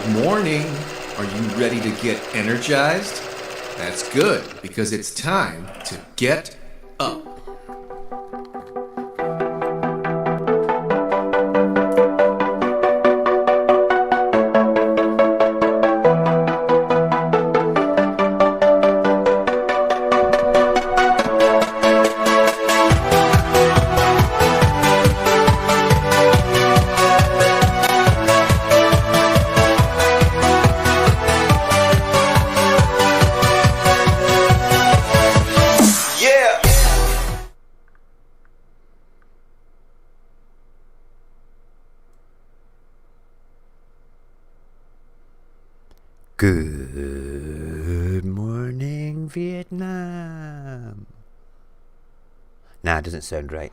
Good morning. Are you ready to get energized? That's good, because it's time to get up. Good morning, Vietnam. Nah, it doesn't sound right.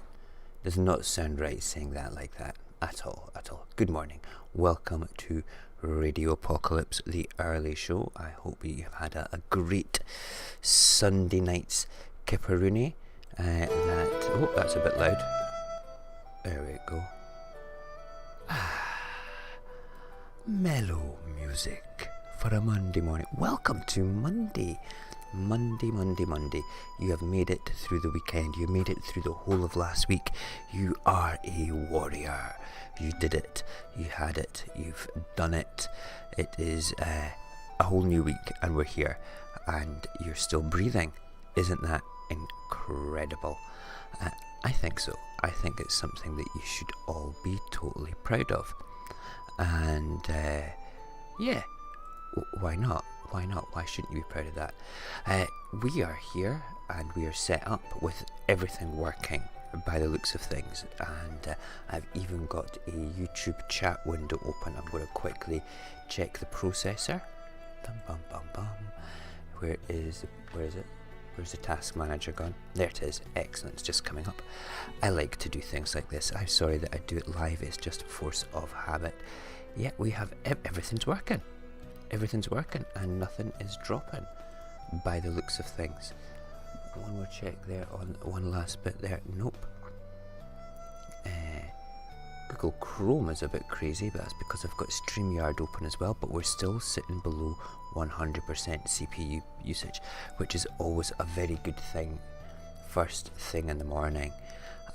Does not sound right saying that like that at all. Good morning. Welcome to Radio Apocalypse, the early show. I hope you have had a great Sunday night's kipperoonie. That's a bit loud. There we go. Mellow music for a Monday morning. Welcome to Monday. Monday. You have made it through the weekend. You made it through the whole of last week. You are a warrior. You did it. You had it. You've done it. It is a whole new week and we're here. And you're still breathing. Isn't that incredible? I think so. I think it's something that you should all be totally proud of. And yeah, why not? Why shouldn't you be proud of that? We are here and we are set up with everything working by the looks of things. And I've even got a YouTube chat window open. I'm going to quickly check the processor. Where is it? Where's the task manager gone? There it is. Excellent. It's just coming up. I like to do things like this. I'm sorry that I do it live. It's just a force of habit. Yeah, we have everything's working. Everything's working and nothing is dropping by the looks of things. One more check there on one last bit there. Nope. Google Chrome is a bit crazy, but that's because I've got StreamYard open as well, but we're still sitting below 100% CPU usage, which is always a very good thing first thing in the morning,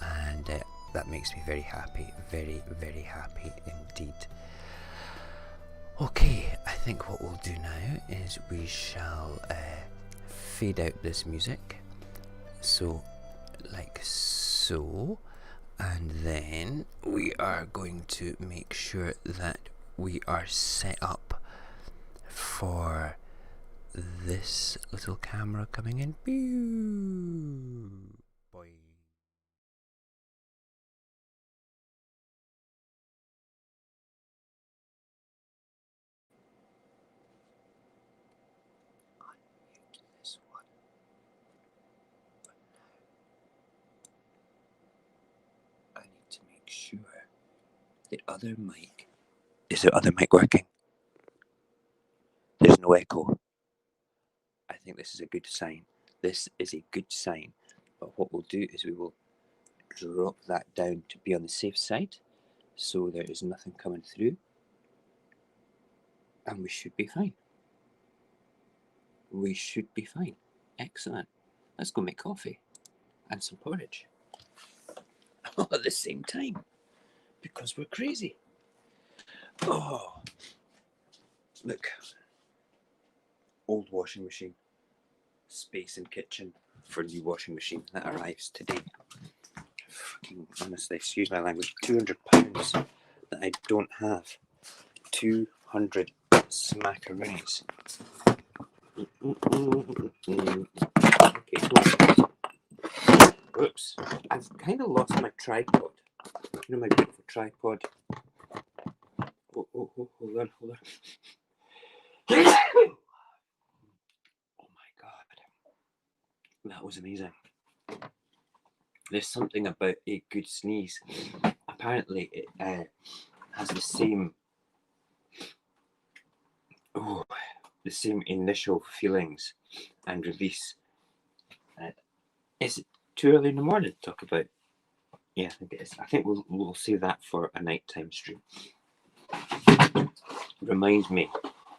and that makes me very happy, very, very happy indeed. Okay, I think what we'll do now is we shall fade out this music, so like so, and then we are going to make sure that we are set up for this little camera coming in. Boy. This one. I need to make sure the other mic. Is the other mic working? There's no echo. I think this is a good sign. This is a good sign. But what we'll do is we will drop that down to be on the safe side, so there is nothing coming through, and we should be fine. We should be fine. Excellent. Let's go make coffee and some porridge all at the same time, because we're crazy. Oh, look. Old washing machine. Space in kitchen for new washing machine that arrives today. Fucking honestly, excuse my language, £200 that I don't have. 200 smackaroonies. Okay, oops, I've kind of lost my tripod. You know, my beautiful tripod. Oh, hold on. Oh my god, that was amazing. There's something about a good sneeze. Apparently it has the same initial feelings and release. Is it too early in the morning to talk about? Yeah, I think it is. I think we'll save that for a nighttime stream. remind me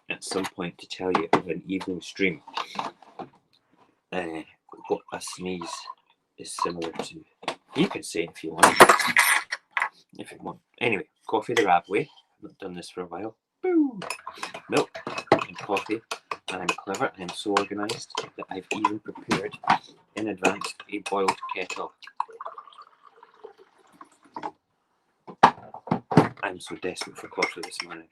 at some point to tell you of an evening stream. What a sneeze is similar to. You can say it if you want. If you want. Anyway, coffee the Rab way. I've not done this for a while. Boom. Milk and coffee. And I'm clever and I'm so organised that I've even prepared in advance a boiled kettle. I'm so desperate for coffee this morning.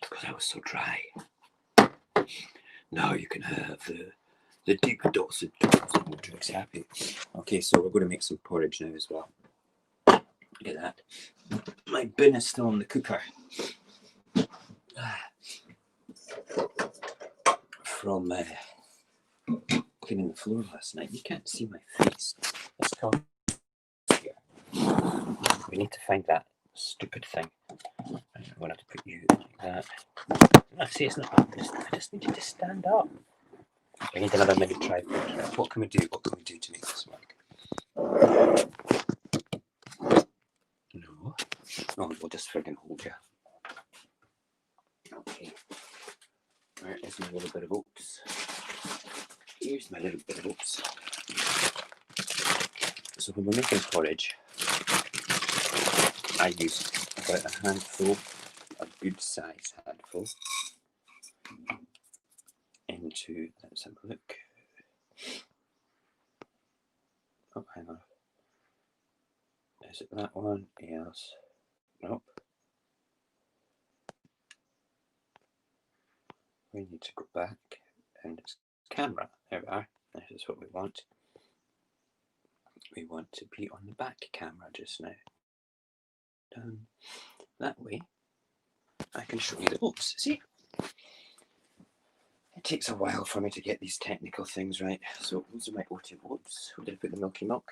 Because I was so dry. Now you can have the deep dulcet tones of Mojax Happy. Okay, so we're going to make some porridge now as well. Look at that. My bin is still in the cooker. From cleaning the floor last night. You can't see my face. Let's come here. We need to find that stupid thing. I'm going to have to put you like that. I see it's not happening. I just need you to stand up. I need another mini tripod. What can we do? What can we do to make this work? No. Oh, we'll just friggin' hold you. Okay. Where is my little bit of oats? Here's my little bit of oats. So when we're making porridge, I use about a handful, a good size handful, into, let's have a look. Oh, hang on. Is it that one? Yes. Nope. We need to go back and it's camera. There we are. This is what we want. We want to be on the back camera just now. That way I can show you the oats. See? It takes a while for me to get these technical things right. So those are my oated oats. Where did I put the milky milk?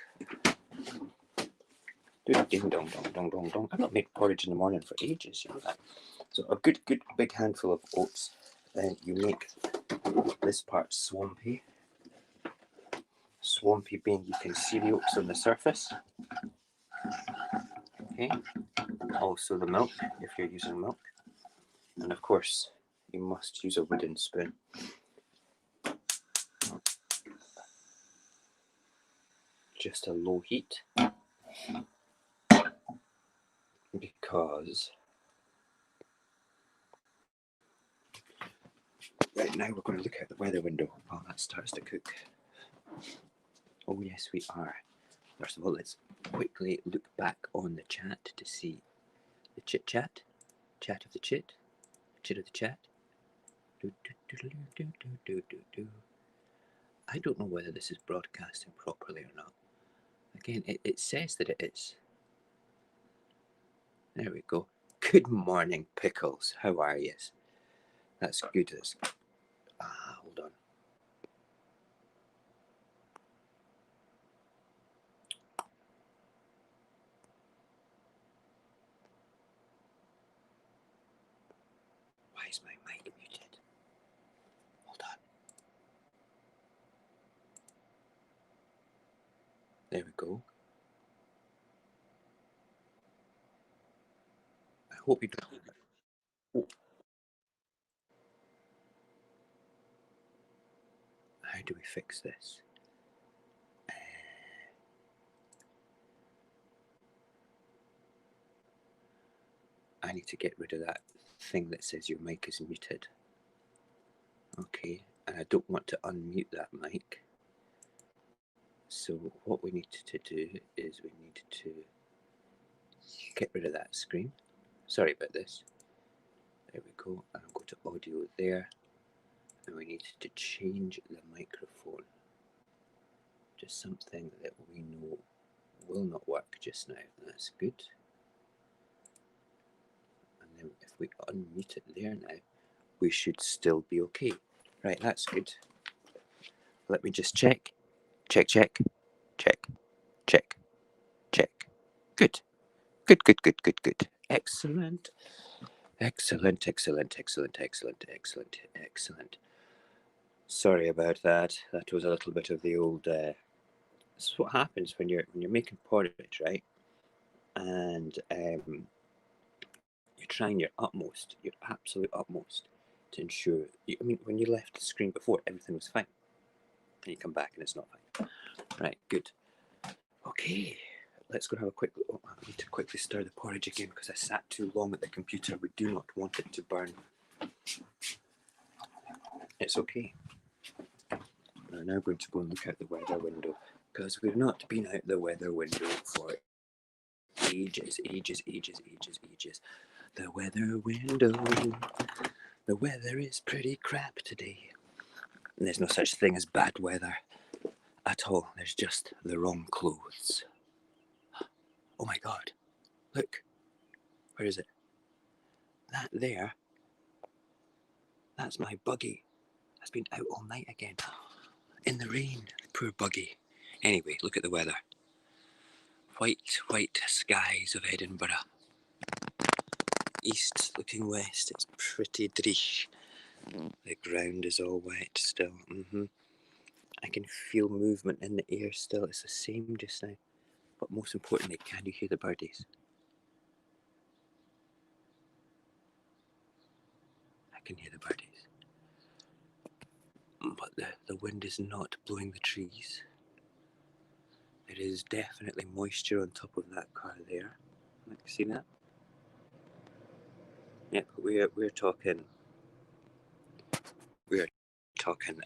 Ding dong dong dong dong dong. I've not made porridge in the morning for ages, you know that. So a good big handful of oats. Then you make this part swampy. Swampy being you can see the oats on the surface. Okay. Also the milk, if you're using milk. And of course, you must use a wooden spoon. Just a low heat. Because right now we're going to look out the weather window while that starts to cook. Oh yes, we are. First of all, let's quickly look back on the chat to see the chit chat. Chat of the chit. Chit of the chat. I don't know whether this is broadcasting properly or not. Again, it says that it is. There we go. Good morning, Pickles. How are you? That's good. Hold on. Why is my mic muted? Hold on. There we go. I hope you don't. Oh. How do we fix this? I need to get rid of that thing that says your mic is muted. Okay, and I don't want to unmute that mic. So what we need to do is we need to get rid of that screen. Sorry about this. There we go, and I'll go to audio there. And we need to change the microphone to something that we know will not work just now. That's good. And then if we unmute it there now, we should still be okay. Right, that's good. Let me just check. Check, check, check, check, check. Good. Good, good, good, good, good. Excellent. Excellent, excellent, excellent, excellent, excellent, excellent. Sorry about that. That was a little bit of the old. This is what happens when you're making porridge, right? and you're trying your utmost, your absolute utmost, to ensure. I mean, when you left the screen before, everything was fine, and you come back and it's not fine. Right, good. Okay, let's go have a quick. Oh, I need to quickly stir the porridge again because I sat too long at the computer. We do not want it to burn. It's okay. We're now going to go and look out the weather window because we've not been out the weather window for ages. The weather window. The weather is pretty crap today. And there's no such thing as bad weather at all. There's just the wrong clothes. Oh my God. Look. Where is it? That there. That's my buggy. That's been out all night again. In the rain. Poor buggy. Anyway, look at the weather. White skies of Edinburgh. East looking west. It's pretty dreich. The ground is all wet still. I can feel movement in the air still. It's the same just now. But most importantly, can you hear the birdies? I can hear the birdies. But the wind is not blowing the trees. There is definitely moisture on top of that car there. You see that? Yeah, we're talking. We're talking.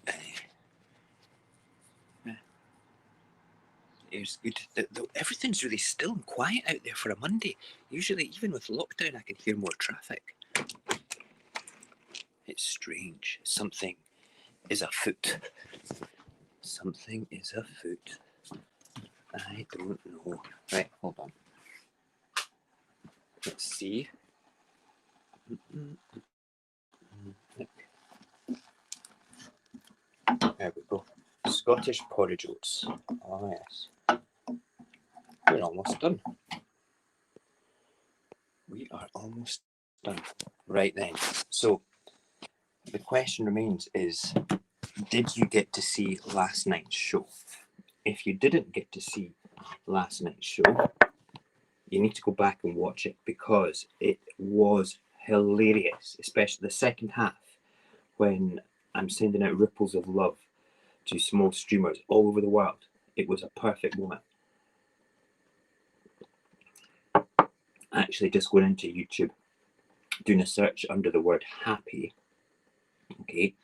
It's good. Everything's really still and quiet out there for a Monday. Usually, even with lockdown, I can hear more traffic. It's strange. Something is afoot. Something is afoot. I don't know. Right, hold on. Let's see. There we go. Scottish porridge oats. Oh yes. We're almost done. We are almost done. Right then. So the question remains is, did you get to see last night's show? If you didn't get to see last night's show, you need to go back and watch it because it was hilarious, especially the second half when I'm sending out ripples of love to small streamers all over the world. It was a perfect moment. Actually, just going into YouTube, doing a search under the word happy, okay,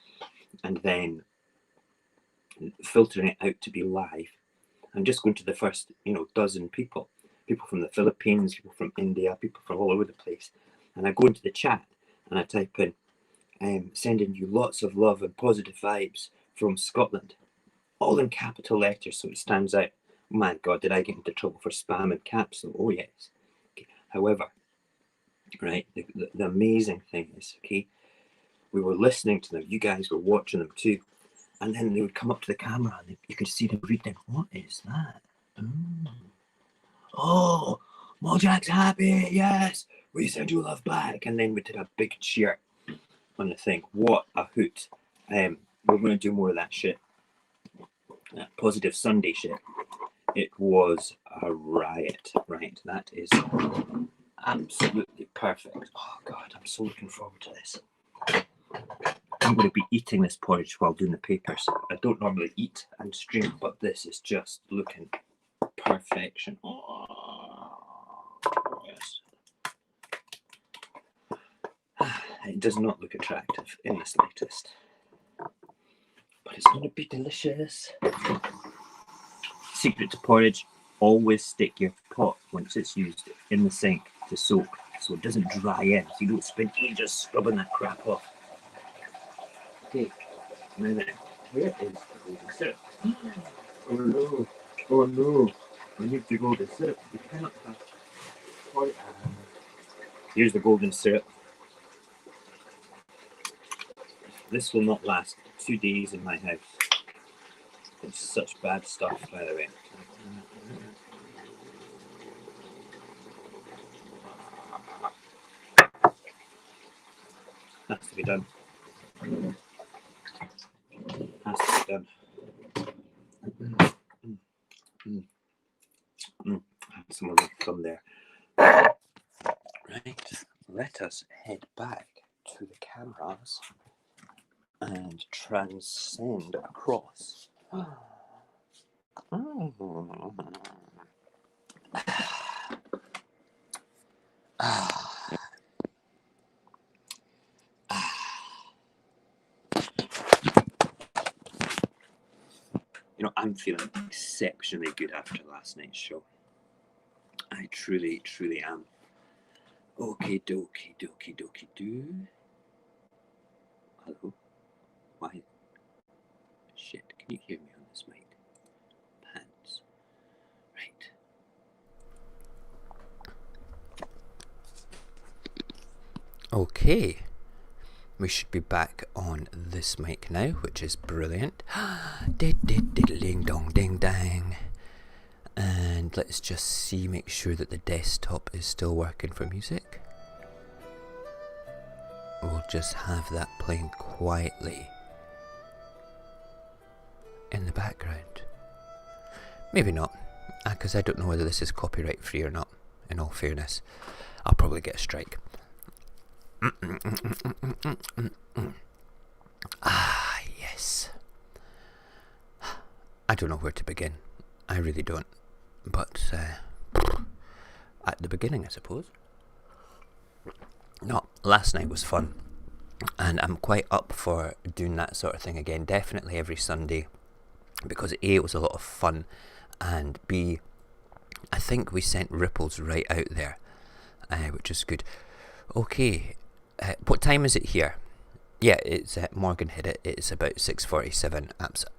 and then filtering it out to be live. I'm just going to the first, dozen people from the Philippines, people from India, people from all over the place. And I go into the chat and I type in, sending you lots of love and positive vibes from Scotland, all in capital letters so it stands out. Oh my God, did I get into trouble for spam and caps? Oh yes. Okay. However, right, the amazing thing is, okay, we were listening to them, you guys were watching them too, and then they would come up to the camera and you could see them reading, what is that? Oh, Mojax Happy, yes, we send you love back. And then we did a big cheer on the thing. What a hoot. We're going to do more of that shit. That positive Sunday shit. It was a riot, right? That is absolutely perfect. Oh God, I'm so looking forward to this. I'm going to be eating this porridge while doing the papers. I don't normally eat and stream, but this is just looking perfection. Oh, yes. It does not look attractive in the slightest, but it's going to be delicious. Secret to porridge, always stick your pot once it's used in the sink to soak so it doesn't dry in, so you don't spend ages scrubbing that crap off. Okay, now then, where is the golden syrup? Oh no, I need the golden syrup. You cannot have porridge. Here's the golden syrup. This will not last 2 days in my house. It's such bad stuff, by the way. Has to be done. Has to be done. Some of them come there. let us head back to the cameras and transcend across. You know, I'm feeling exceptionally good after last night's show. I truly, truly am. Okie dokie dokie dokie do. Hello? Why? Shit, can you hear me on this mic? Pants. Right. Okay. We should be back on this mic now, which is brilliant. Ding dong ding dang. And let's just see, make sure that the desktop is still working for music. We'll just have that playing quietly in the background. Maybe not, because I don't know whether this is copyright free or not, in all fairness. I'll probably get a strike. Ah, yes. I don't know where to begin. I really don't. But at the beginning, I suppose. No, last night was fun. And I'm quite up for doing that sort of thing again. Definitely every Sunday. Because A, it was a lot of fun. And B, I think we sent ripples right out there. Which is good. Okay. What time is it here? Yeah, it's Morgan hit it. It's about 6:47.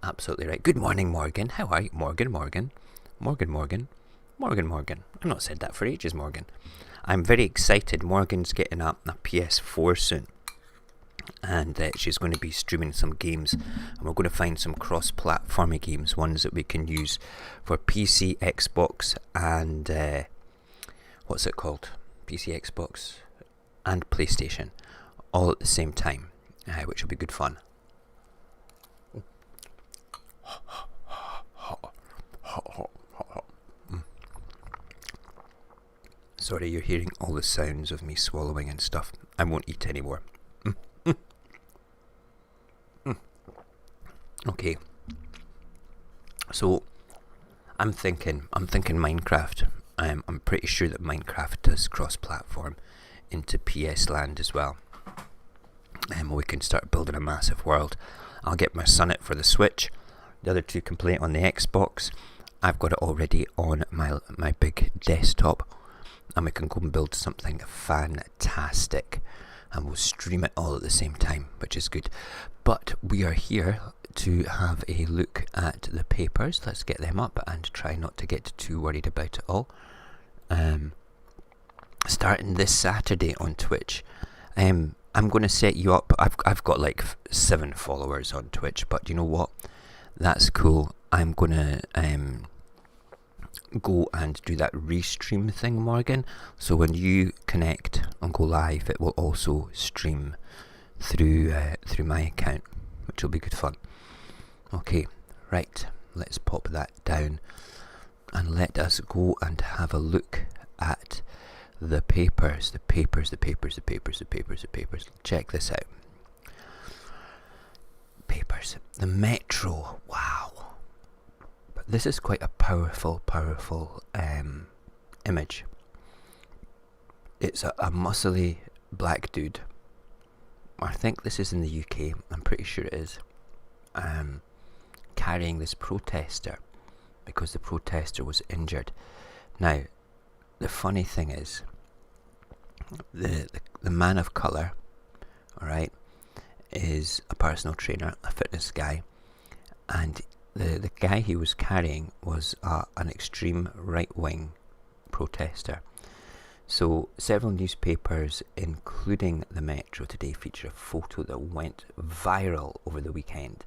Absolutely right. Good morning, Morgan. How are you? Morgan. I've not said that for ages, Morgan. I'm very excited. Morgan's getting a PS4 soon. And she's going to be streaming some games. And we're going to find some cross-platformy games. Ones that we can use for PC, Xbox, and... what's it called? PC, Xbox, and PlayStation. All at the same time. Which will be good fun. Sorry, you're hearing all the sounds of me swallowing and stuff. I won't eat anymore. Okay. So, I'm thinking Minecraft. I'm pretty sure that Minecraft does cross-platform into PS Land as well. And we can start building a massive world. I'll get my son it for the Switch. The other two can play it on the Xbox. I've got it already on my big desktop. And we can go and build something fantastic. And we'll stream it all at the same time, which is good. But we are here to have a look at the papers. Let's get them up and try not to get too worried about it all. Starting this Saturday on Twitch. I'm going to set you up. I've got like 7 followers on Twitch, but you know what? That's cool. I'm going to go and do that restream thing, Morgan. So when you connect and go live, it will also stream through my account, which will be good fun. Okay, right. Let's pop that down and let us go and have a look at the papers. Check this out. Papers. The Metro. Wow. But this is quite a powerful image. It's a muscly black dude. I think this is in the UK. I'm pretty sure it is. Carrying this protester because the protester was injured. Now, the funny thing is, the man of colour, alright, is a personal trainer, a fitness guy, and the guy he was carrying was an extreme right-wing protester. So several newspapers, including the Metro today, feature a photo that went viral over the weekend,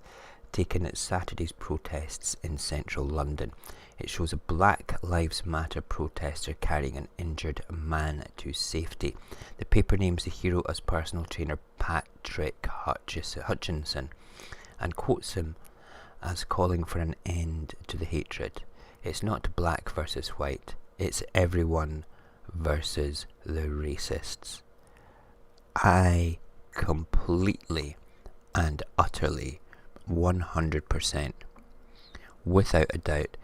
taken at Saturday's protests in central London. It shows a Black Lives Matter protester carrying an injured man to safety. The paper names the hero as personal trainer Patrick Hutchinson and quotes him as calling for an end to the hatred. It's not black versus white, it's everyone versus the racists. I completely and utterly 100% without a doubt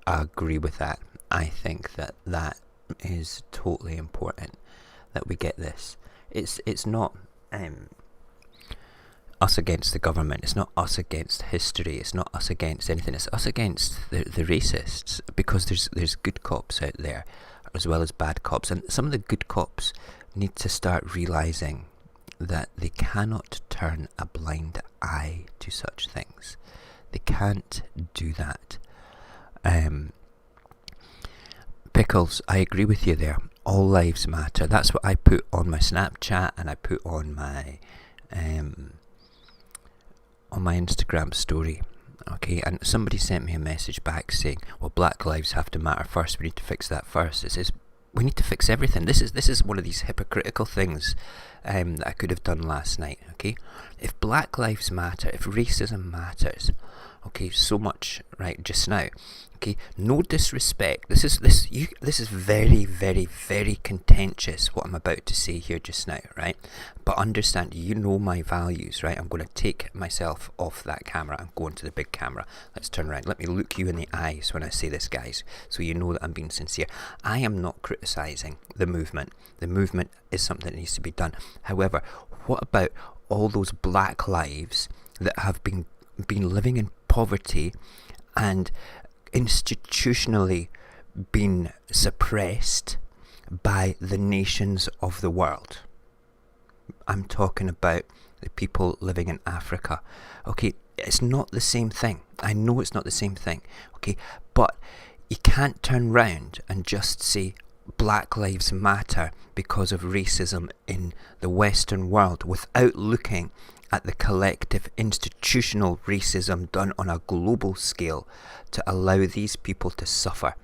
agree with that. I think that that is totally important that we get this. It's not us against the government, it's not us against history, it's not us against anything, it's us against the racists, because there's good cops out there as well as bad cops, and some of the good cops need to start realising that they cannot turn a blind eye to such things. They can't do that. Pickles, I agree with you there. All lives matter. That's what I put on my Snapchat, and I put on my Instagram story. Okay, and somebody sent me a message back saying, well, black lives have to matter first, we need to fix that first. It says, we need to fix everything. This is one of these hypocritical things that I could have done last night, okay? If black lives matter, if racism matters, okay, so much right just now, okay, no disrespect, this is very, very, very contentious, what I'm about to say here just now, right? But understand, you know my values, right? I'm going to take myself off that camera and go into the big camera. Let's turn around. Let me look you in the eyes when I say this, guys, so you know that I'm being sincere. I am not criticising the movement. The movement is something that needs to be done. However, what about all those black lives that have been living in poverty and institutionally been suppressed by the nations of the world? I'm talking about the people living in Africa. Okay, it's not the same thing. I know it's not the same thing. Okay, but you can't turn round and just say Black Lives Matter because of racism in the Western world without looking at the collective institutional racism done on a global scale to allow these people to suffer.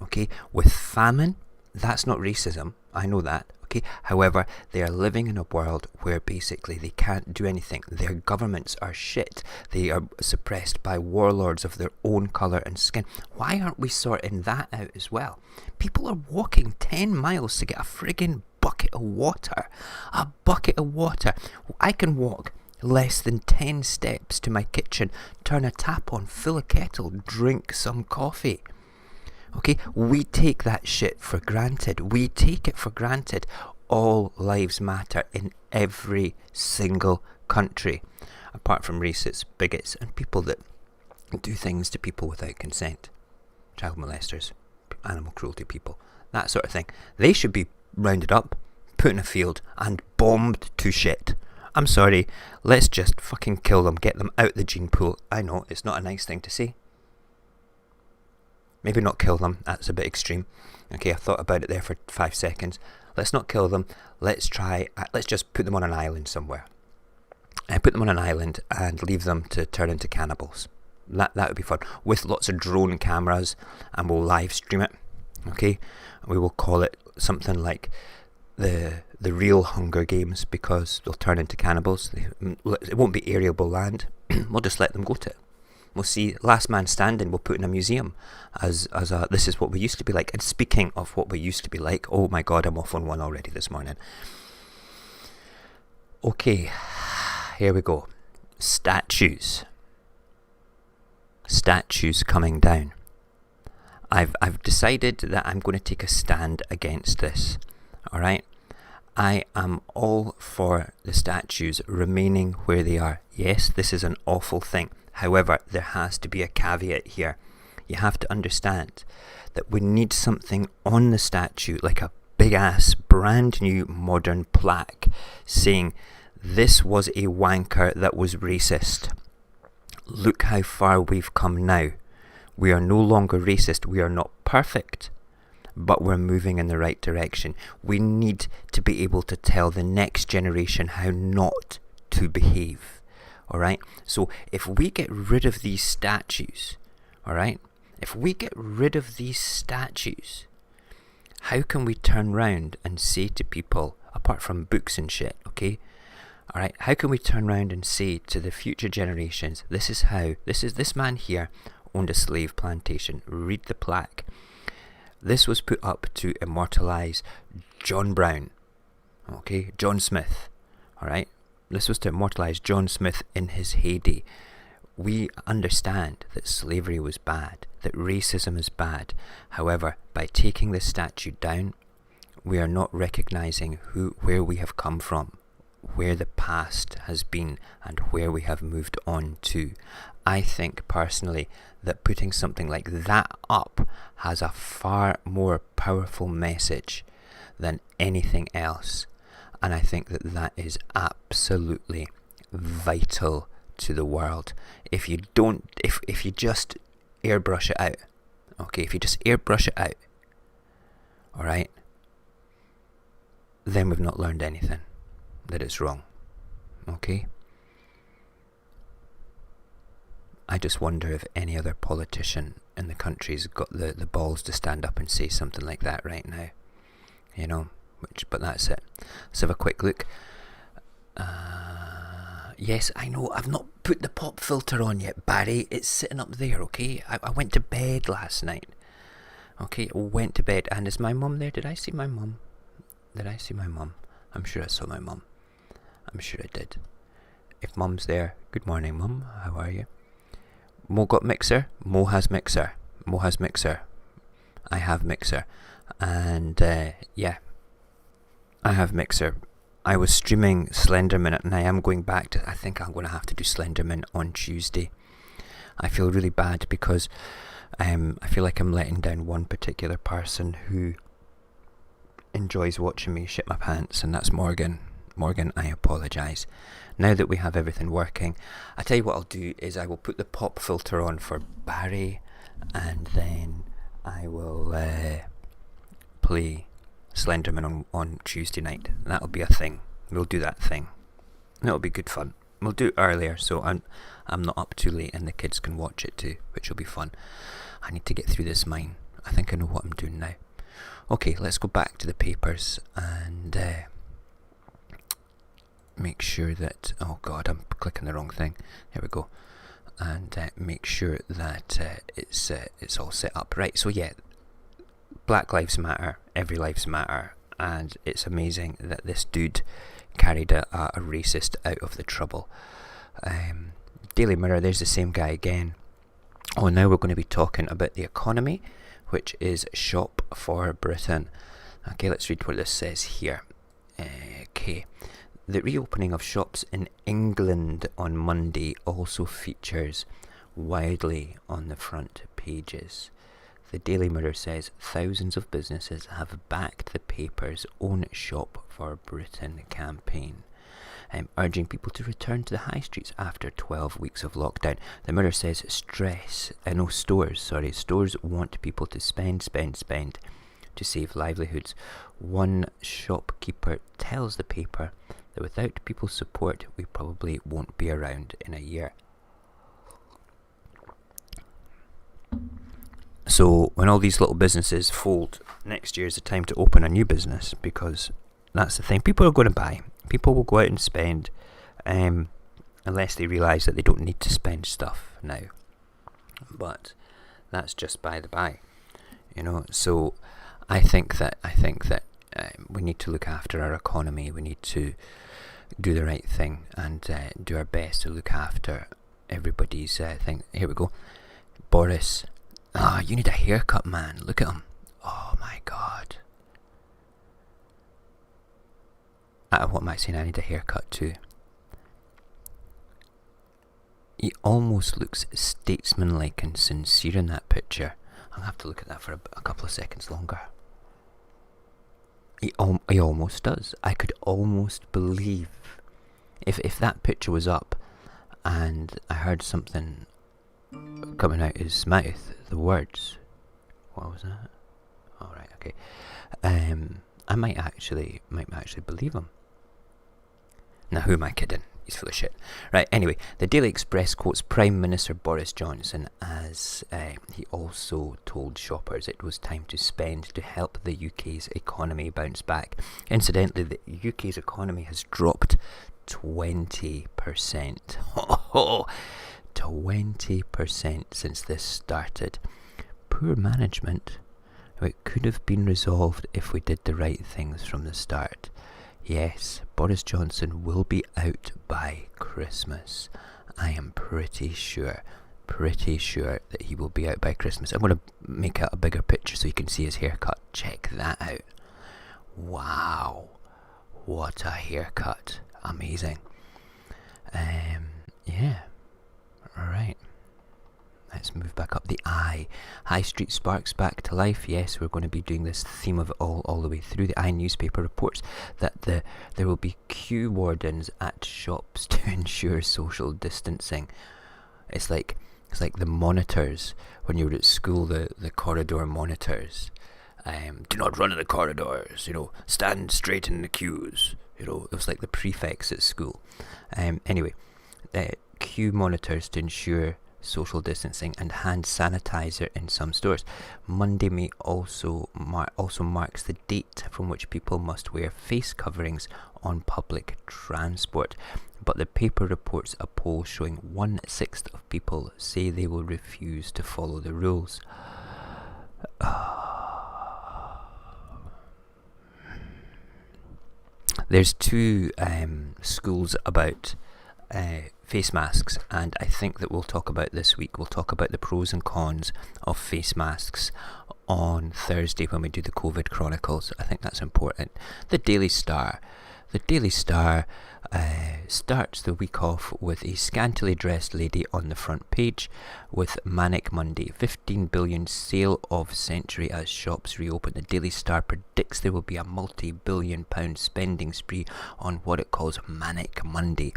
Okay, with famine, that's not racism. I know that. Okay, however, they are living in a world where basically they can't do anything. Their governments are shit. They are suppressed by warlords of their own colour and skin. Why aren't we sorting that out as well? People are walking 10 miles to get a friggin' bucket of water. A bucket of water. I can walk less than 10 steps to my kitchen, turn a tap on, fill a kettle, drink some coffee. Okay, we take that shit for granted. We take it for granted. All lives matter in every single country, apart from racists, bigots, and people that do things to people without consent. Child molesters, animal cruelty people, that sort of thing. They should be rounded up, put in a field, and bombed to shit. I'm sorry, let's just fucking kill them, get them out the gene pool. I know, it's not a nice thing to say. Maybe not kill them, that's a bit extreme. Okay, I thought about it there for 5 seconds. Let's not kill them, let's just put them on an island somewhere. Put them on an island and leave them to turn into cannibals. That would be fun. With lots of drone cameras, and we'll live stream it. Okay, we will call it something like the real Hunger Games, because they'll turn into cannibals. It won't be areable land. We'll just let them go to it. We'll see Last Man Standing, we'll put in a museum as a, this is what we used to be like. And speaking of what we used to be like, oh my god, I'm off on one already this morning. Okay, here we go. Statues coming down. I've decided that I'm going to take a stand against this. Alright? I am all for the statues remaining where they are. Yes, this is an awful thing. However, there has to be a caveat here. You have to understand that we need something on the statue, like a big ass brand new modern plaque saying this was a wanker that was racist. Look how far we've come now. We are no longer racist. We are not perfect, but we're moving in the right direction. We need to be able to tell the next generation how not to behave. Alright, so if we get rid of these statues, alright, if we get rid of these statues, how can we turn round and say to people, apart from books and shit, okay, alright, how can we turn round and say to the future generations, this man here owned a slave plantation, read the plaque. This was put up to immortalise John Brown, okay, John Smith, Alright? This was to immortalise John Smith in his heyday. We understand that slavery was bad, that racism is bad. However, by taking this statue down, we are not recognising where we have come from, where the past has been, and where we have moved on to. I think personally that putting something like that up has a far more powerful message than anything else, and I think that that is absolutely vital to the world. If you just airbrush it out, okay, if you just airbrush it out, alright, then we've not learned anything, that it's wrong, okay? I just wonder if any other politician in the country's got the balls to stand up and say something like that right now, you know, but that's it. Let's have a quick look. Yes, I know, I've not put the pop filter on yet, Barry. It's sitting up there, okay? I went to bed last night. Okay, I went to bed. And is my mum there? Did I see my mum? I'm sure I saw my mum. I'm sure I did. If mum's there, good morning, mum. How are you? Mo got mixer? Mo has mixer. I have mixer. And, yeah. I have mixer. I was streaming Slenderman and I am going back to... I think I'm going to have to do Slenderman on Tuesday. I feel really bad because I feel like I'm letting down one particular person who enjoys watching me shit my pants, and that's Morgan. Morgan, I apologise. Now that we have everything working, I tell you what I'll do is I will put the pop filter on for Barry, and then I will play Slenderman on Tuesday night. That'll be a thing. We'll do that thing. That'll be good fun. We'll do it earlier, so I'm not up too late and the kids can watch it too, which will be fun. I need to get through this mine. I think I know what I'm doing now. Okay, let's go back to the papers and make sure that... Oh God, I'm clicking the wrong thing. Here we go. And make sure that it's all set up. Right, so yeah, Black Lives Matter, every lives matter, and it's amazing that this dude carried a racist out of the trouble. Daily Mirror, there's the same guy again. Oh, now we're going to be talking about the economy, which is Shop for Britain. Okay, let's read what this says here. Okay. The reopening of shops in England on Monday also features widely on the front pages. The Daily Mirror says thousands of businesses have backed the paper's own Shop for Britain campaign, urging people to return to the high streets after 12 weeks of lockdown. The Mirror says stores want people to spend to save livelihoods. One shopkeeper tells the paper that without people's support, we probably won't be around in a year. So when all these little businesses fold, next year is the time to open a new business, because that's the thing. People are going to buy. People will go out and spend, unless they realise that they don't need to spend stuff now. But that's just by the by, you know. So I think that we need to look after our economy. We need to do the right thing and do our best to look after everybody's thing. Here we go. Boris. You need a haircut, man. Look at him. Oh my God. What am I saying? I need a haircut too. He almost looks statesmanlike and sincere in that picture. I'll have to look at that for a couple of seconds longer. He almost does. I could almost believe if that picture was up and I heard something coming out his mouth, the words. What was that? All right, okay. I might actually believe him. Now, who am I kidding? He's full of shit. Right, anyway, the Daily Express quotes Prime Minister Boris Johnson as he also told shoppers it was time to spend to help the UK's economy bounce back. Incidentally, the UK's economy has dropped 20%. 20% since this started. Poor management. It could have been resolved if we did the right things from the start. Yes, Boris Johnson will be out by Christmas. I am pretty sure that he will be out by Christmas. I'm going to make out a bigger picture so you can see his haircut. Check that out. Wow, what a haircut. Amazing. Yeah, alright. Let's move back up the eye. High Street sparks back to life. Yes, we're going to be doing this theme of it all the way through. The Eye newspaper reports that there will be queue wardens at shops to ensure social distancing. It's like the monitors when you were at school, the corridor monitors. Do not run in the corridors, stand straight in the queues. It was like the prefects at school. Anyway, queue monitors to ensure social distancing and hand sanitizer in some stores. Monday may also marks the date from which people must wear face coverings on public transport. But the paper reports a poll showing 1/6 of people say they will refuse to follow the rules. There's two schools about face masks, and I think that we'll talk about this week. We'll talk about the pros and cons of face masks on Thursday when we do the COVID Chronicles. I think that's important. The Daily Star starts the week off with a scantily dressed lady on the front page with Manic Monday. 15 billion sale of century as shops reopen. The Daily Star predicts there will be a multi-billion-pound spending spree on what it calls Manic Monday.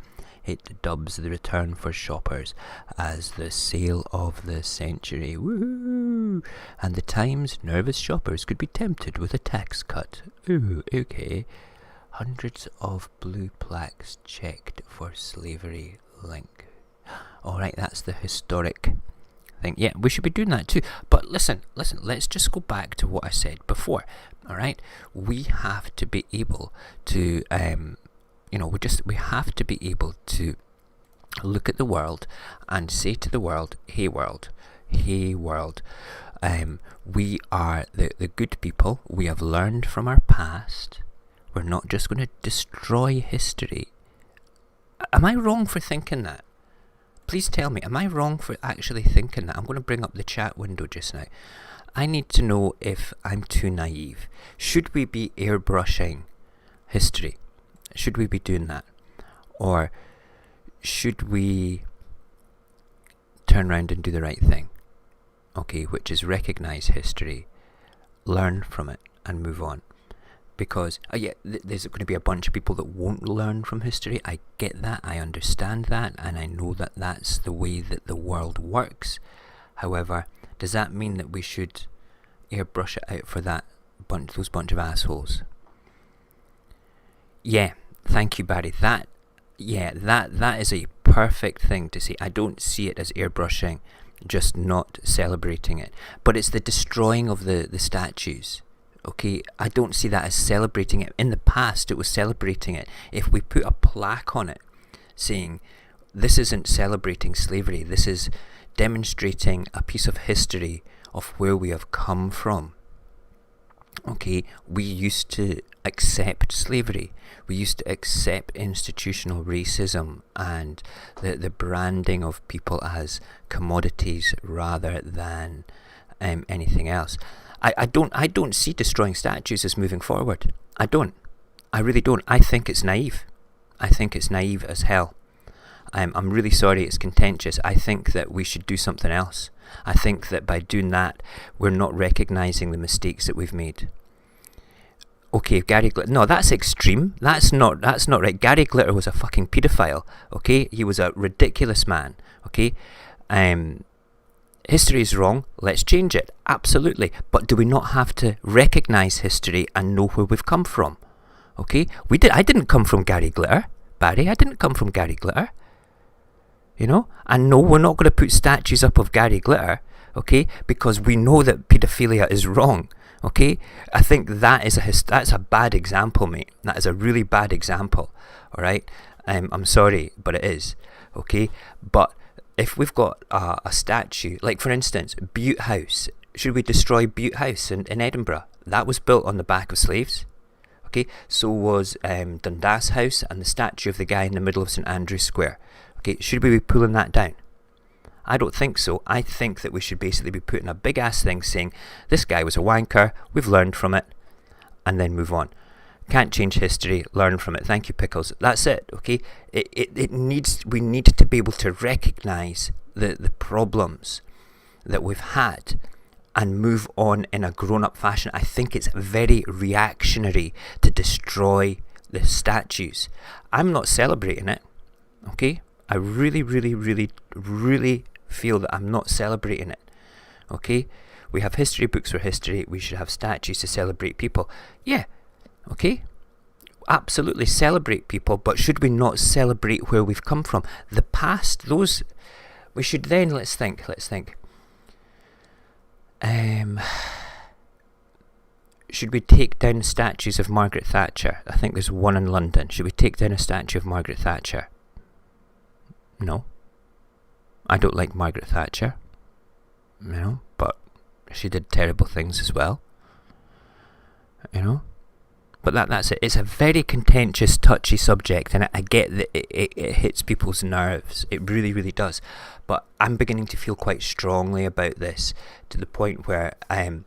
It dubs the return for shoppers as the sale of the century. Woohoo! And the Times, nervous shoppers could be tempted with a tax cut. Ooh, okay. Hundreds of blue plaques checked for slavery link. Alright, that's the historic thing. Yeah, we should be doing that too. But listen, let's just go back to what I said before. Alright? We have to be able to we have to be able to look at the world and say to the world, hey world, we are the good people. We have learned from our past. We're not just going to destroy history. Am I wrong for thinking that? Please tell me, am I wrong for actually thinking that? I'm going to bring up the chat window just now. I need to know if I'm too naive. Should we be airbrushing history? Should we be doing that? Or should we turn around and do the right thing? Okay, which is recognise history, learn from it, and move on. Because, there's going to be a bunch of people that won't learn from history. I get that, I understand that, and I know that that's the way that the world works. However, does that mean that we should airbrush it out for those bunch of assholes? Yeah, thank you, Barry. That is a perfect thing to say. I don't see it as airbrushing, just not celebrating it. But it's the destroying of the statues. Okay, I don't see that as celebrating it. In the past, it was celebrating it. If we put a plaque on it saying, this isn't celebrating slavery, this is demonstrating a piece of history of where we have come from. Okay, we used to accept slavery. We used to accept institutional racism and the branding of people as commodities rather than anything else. I don't see destroying statues as moving forward. I don't. I really don't. I think it's naive. I think it's naive as hell. I'm really sorry it's contentious. I think that we should do something else. I think that by doing that, we're not recognising the mistakes that we've made. Okay, Gary Glitter. No, that's extreme. That's not right. Gary Glitter was a fucking paedophile. Okay, he was a ridiculous man. Okay, history is wrong. Let's change it. Absolutely. But do we not have to recognise history and know where we've come from? Okay, I didn't come from Gary Glitter, Barry. I didn't come from Gary Glitter. And no, we're not going to put statues up of Gary Glitter. Okay, because we know that paedophilia is wrong. Okay, I think that's a bad example, mate. That is a really bad example. All right, I'm sorry, but it is. Okay, but if we've got a statue, like for instance, Bute House, should we destroy Bute House in Edinburgh? That was built on the back of slaves. Okay, so was Dundas House and the statue of the guy in the middle of St Andrew's Square. Okay, should we be pulling that down? I don't think so. I think that we should basically be putting a big ass thing saying, this guy was a wanker, we've learned from it, and then move on. Can't change history, learn from it. Thank you, Pickles. That's it, okay? We need to be able to recognise the problems that we've had and move on in a grown-up fashion. I think it's very reactionary to destroy the statues. I'm not celebrating it, okay? I really, really, really, really feel that I'm not celebrating it, okay? We have history books for history. We should have statues to celebrate people. Yeah, okay? Absolutely celebrate people, but should we not celebrate where we've come from? The past, those... We should then, let's think. Should we take down statues of Margaret Thatcher? I think there's one in London. Should we take down a statue of Margaret Thatcher? No. I don't like Margaret Thatcher. You know, but she did terrible things as well. You know? But that's it. It's a very contentious, touchy subject, and I get that it hits people's nerves. It really, really does. But I'm beginning to feel quite strongly about this, to the point where I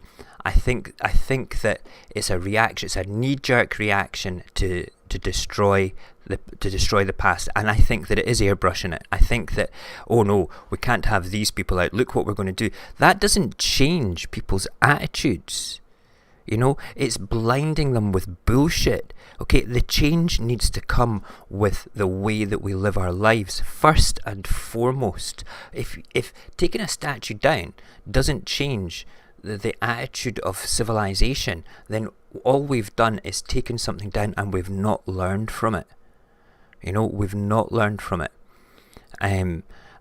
think that it's a reaction. It's a knee-jerk reaction to destroy the past, and I think that it is airbrushing it. I think that, oh no, we can't have these people out. Look what we're going to do. That doesn't change people's attitudes. You know, it's blinding them with bullshit. Okay, the change needs to come with the way that we live our lives, first and foremost. If taking a statue down doesn't change the attitude of civilization, then all we've done is taken something down and we've not learned from it. You know, we've not learned from it.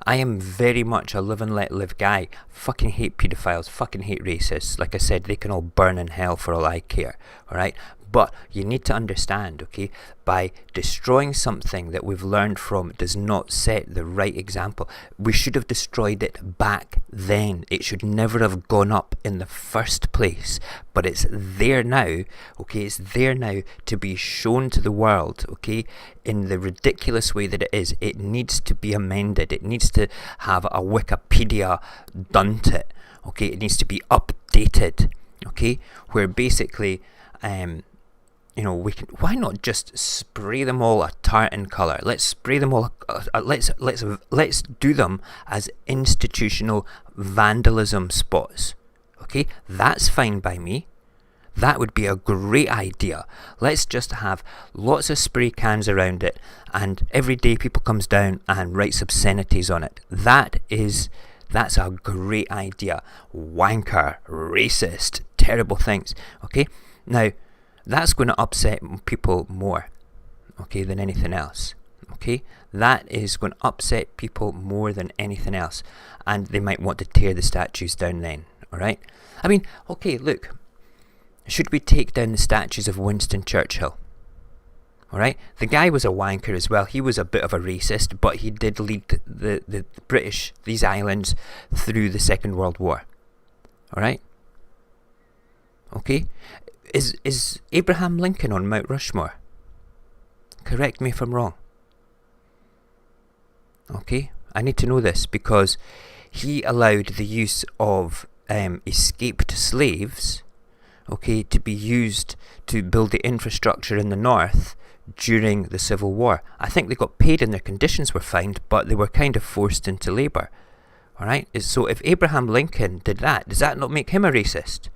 I am very much a live and let live guy. Fucking hate paedophiles, fucking hate racists. Like I said, they can all burn in hell for all I care, alright? But you need to understand, okay, by destroying something that we've learned from does not set the right example. We should have destroyed it back then. It should never have gone up in the first place. But it's there now, okay, it's there now to be shown to the world, okay, in the ridiculous way that it is. It needs to be amended. It needs to have a Wikipedia done to it, okay, it needs to be updated, okay, where basically, you know, we can. Why not just spray them all a tartan colour? Let's spray them all. Let's do them as institutional vandalism spots. Okay, that's fine by me. That would be a great idea. Let's just have lots of spray cans around it, and every day people comes down and writes obscenities on it. That's a great idea. Wanker, racist, terrible things. Okay, now. That's going to upset people more, okay, than anything else, okay? That is going to upset people more than anything else, and they might want to tear the statues down then, alright? I mean, okay, look, should we take down the statues of Winston Churchill? Alright? The guy was a wanker as well. He was a bit of a racist, but he did lead the British, these islands, through the Second World War, alright? Okay? Is Abraham Lincoln on Mount Rushmore? Correct me if I'm wrong. Okay, I need to know this because he allowed the use of escaped slaves, okay, to be used to build the infrastructure in the north during the Civil War. I think they got paid and their conditions were fine, but they were kind of forced into labour. Alright, so if Abraham Lincoln did that, does that not make him a racist?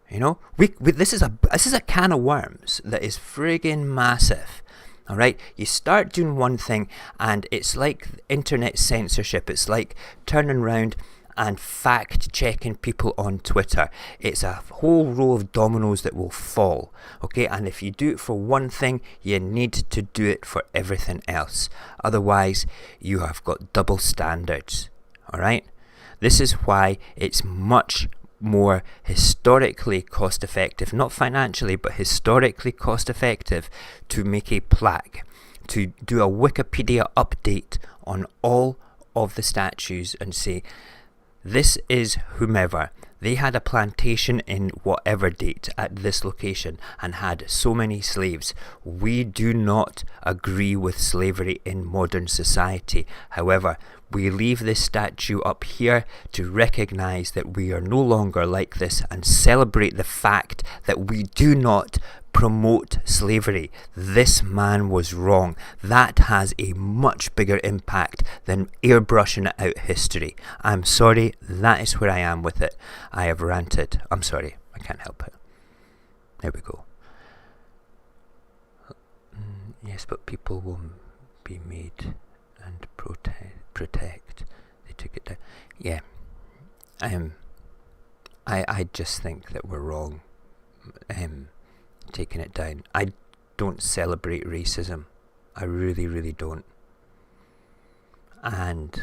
You know, this is a can of worms that is friggin' massive. All right, you start doing one thing, and it's like internet censorship. It's like turning around and fact checking people on Twitter. It's a whole row of dominoes that will fall. Okay, and if you do it for one thing, you need to do it for everything else. Otherwise, you have got double standards. All right, this is why it's much more historically cost effective, not financially, but historically cost effective, to make a plaque, to do a Wikipedia update on all of the statues and say, this is whomever, They had a plantation in whatever date at this location and had so many slaves. We do not agree with slavery in modern society. However, we leave this statue up here to recognize that we are no longer like this and celebrate the fact that we do not promote slavery. This man was wrong. That has a much bigger impact than airbrushing out history. I'm sorry, that is where I am with it. I have ranted. I'm sorry, I can't help it. There we go. Yes, but people will be made and protect. They took it down. Yeah. I just think that we're wrong. Taking it down. I don't celebrate racism. I really, really don't. And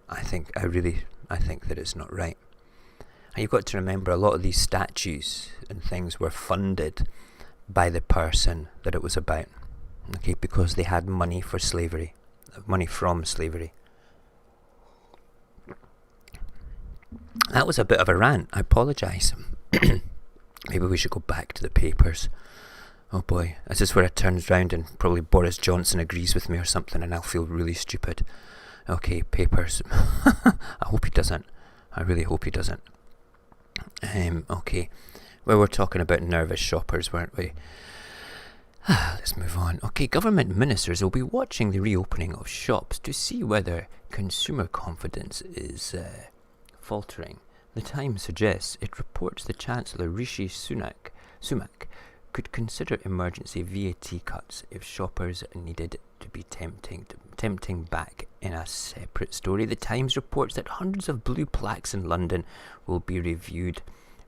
I think that it's not right. And you've got to remember, a lot of these statues and things were funded by the person that it was about. Okay, because they had money for slavery, money from slavery. That was a bit of a rant. I apologise. Maybe we should go back to the papers. Oh boy, this is where it turns round and probably Boris Johnson agrees with me or something and I'll feel really stupid. Okay, papers. I hope he doesn't. I really hope he doesn't. Okay, well, we're talking about nervous shoppers, weren't we? Let's move on. Okay, government ministers will be watching the reopening of shops to see whether consumer confidence is faltering. The Times suggests it reports the Chancellor Rishi Sunak could consider emergency VAT cuts if shoppers needed to be tempting back. In a separate story, the Times reports that hundreds of blue plaques in London will be reviewed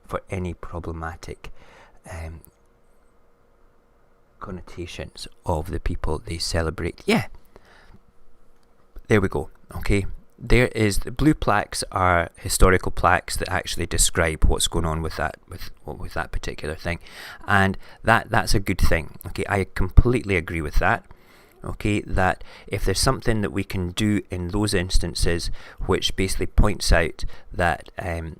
for any problematic connotations of the people they celebrate. Yeah, there we go. Okay. There is, the blue plaques are historical plaques that actually describe what's going on with that particular thing, and that's a good thing. Okay, I completely agree with that. Okay, that if there's something that we can do in those instances which basically points out that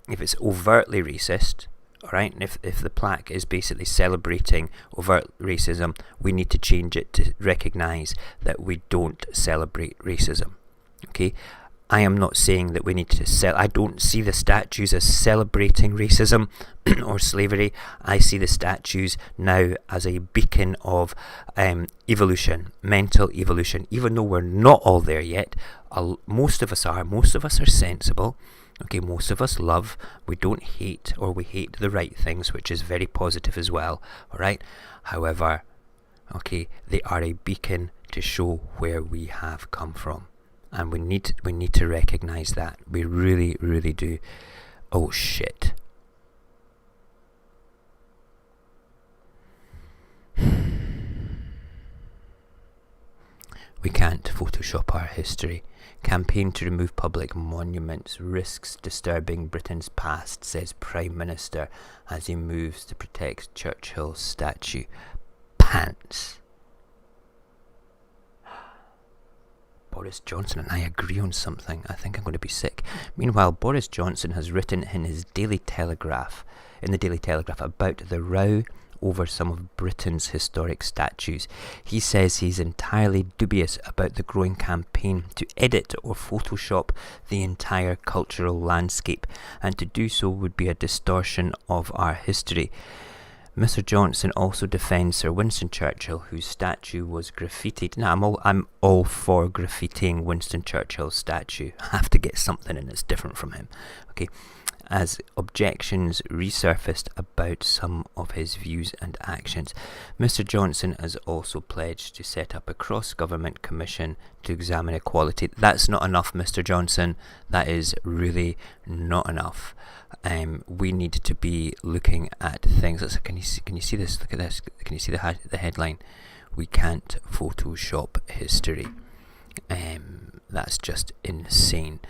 if it's overtly racist, all right, and if the plaque is basically celebrating overt racism, we need to change it to recognise that we don't celebrate racism. Okay. I am not saying that we need to I don't see the statues as celebrating racism or slavery. I see the statues now as a beacon of evolution, mental evolution. Even though we're not all there yet, most of us are. Most of us are sensible. Okay, most of us love. We don't hate, or we hate the right things, which is very positive as well. All right. However, okay, they are a beacon to show where we have come from. And we need to recognise that. We really, really do. Oh shit. We can't Photoshop our history. Campaign to remove public monuments risks disturbing Britain's past, says Prime Minister as he moves to protect Churchill's statue. Pants. Boris Johnson and I agree on something. I think I'm going to be sick. Meanwhile, Boris Johnson has written in his Daily Telegraph, about the row over some of Britain's historic statues. He says he's entirely dubious about the growing campaign to edit or Photoshop the entire cultural landscape, and to do so would be a distortion of our history. Mr. Johnson also defends Sir Winston Churchill, whose statue was graffitied. Now, I'm all for graffitiing Winston Churchill's statue. I have to get something in that's different from him. Okay, as objections resurfaced about some of his views and actions. Mr. Johnson has also pledged to set up a cross-government commission to examine equality. That's not enough, Mr. Johnson. That is really not enough. We need to be looking at things. Can you see this? Look at this. Can you see the headline? We can't Photoshop history. That's just insane.